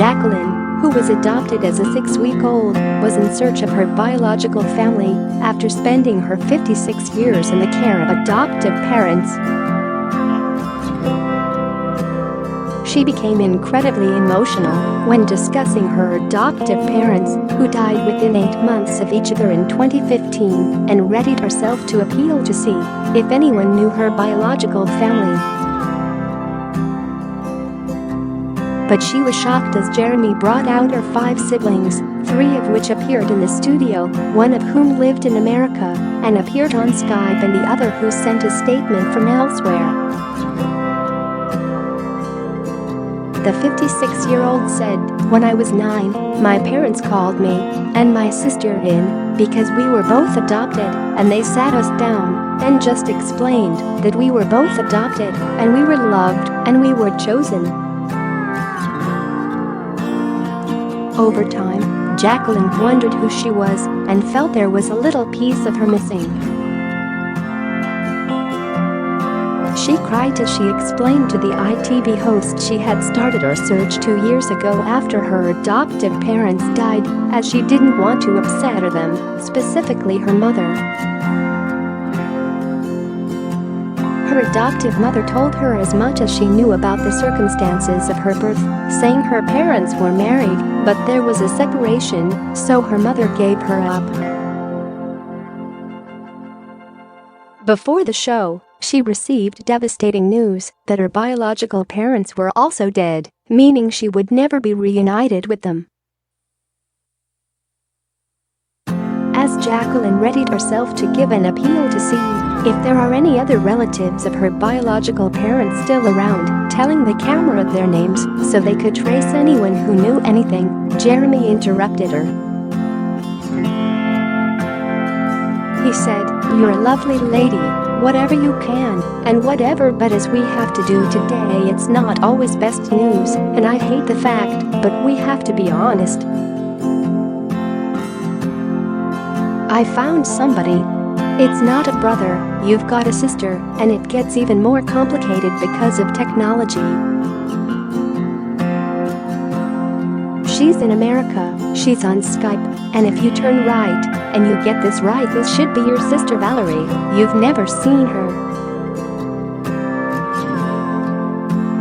Jacqueline, who was adopted as a 6-week-old, was in search of her biological family after spending her 56 years in the care of adoptive parents. She became incredibly emotional when discussing her adoptive parents, who died within 8 months of each other in 2015, and readied herself to appeal to see if anyone knew her biological family. But she was shocked as Jeremy brought out her 5 siblings, 3 of which appeared in the studio, one of whom lived in America and appeared on Skype, and the other who sent a statement from elsewhere. The 56-year-old said, "When I was 9, my parents called me and my sister in because we were both adopted, and they sat us down and just explained that we were both adopted and we were loved and we were chosen." Over time, Jacqueline wondered who she was and felt there was a little piece of her missing. She cried as she explained to the ITV host she had started her search 2 years ago after her adoptive parents died, as she didn't want to upset them, specifically her mother. Her adoptive mother told her as much as she knew about the circumstances of her birth, saying her parents were married, but there was a separation, so her mother gave her up. Before the show, she received devastating news that her biological parents were also dead, meaning she would never be reunited with them. As Jacqueline readied herself to give an appeal to see if there are any other relatives of her biological parents still around, telling the camera their names so they could trace anyone who knew anything, Jeremy interrupted her. He said, "You're a lovely lady, whatever you can, and whatever, but as we have to do today, it's not always best news, and I hate the fact, but we have to be honest. I found somebody. It's not a brother, you've got a sister, and it gets even more complicated because of technology. She's in America, she's on Skype, and if you turn right, and you get this right, this should be your sister Valerie. You've never seen her."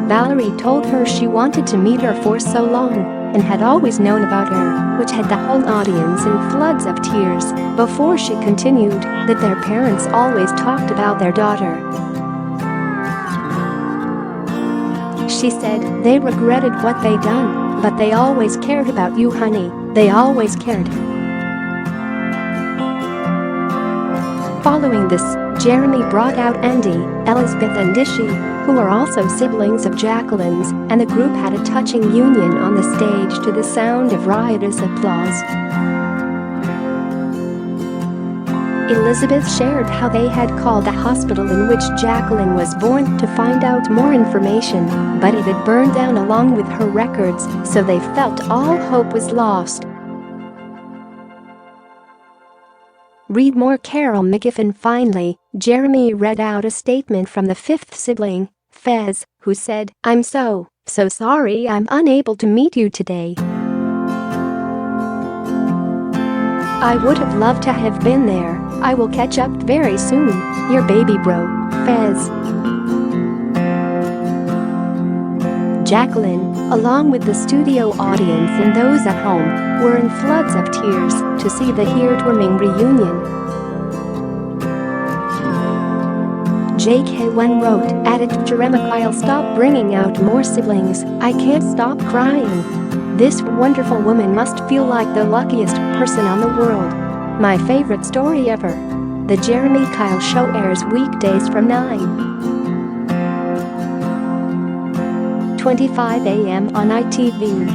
Valerie told her she wanted to meet her for so long and had always known about her, which had the whole audience in floods of tears, before she continued that their parents always talked about their daughter. She said, "They regretted what they done, but they always cared about you, honey, they always cared." Following this, Jeremy brought out Andy, Elizbeth and Ishy, who are also siblings of Jacqueline's, and the group had a touching union on the stage to the sound of riotous applause. Elizabeth shared how they had called the hospital in which Jacqueline was born to find out more information, but it had burned down along with her records, so they felt all hope was lost. Read More Carol McGiffin Finally. Jeremy read out a statement from the 5th sibling, Fez, who said, "I'm so sorry I'm unable to meet you today. I would have loved to have been there. I will catch up very soon. Your baby bro, Fez." Jacqueline, along with the studio audience and those at home, were in floods of tears to see the heartwarming reunion. JK1 wrote, "Added Jeremy Kyle, stop bringing out more siblings, I can't stop crying. This wonderful woman must feel like the luckiest person on the world. My favorite story ever." The Jeremy Kyle Show airs weekdays from 9:25 a.m. on ITV.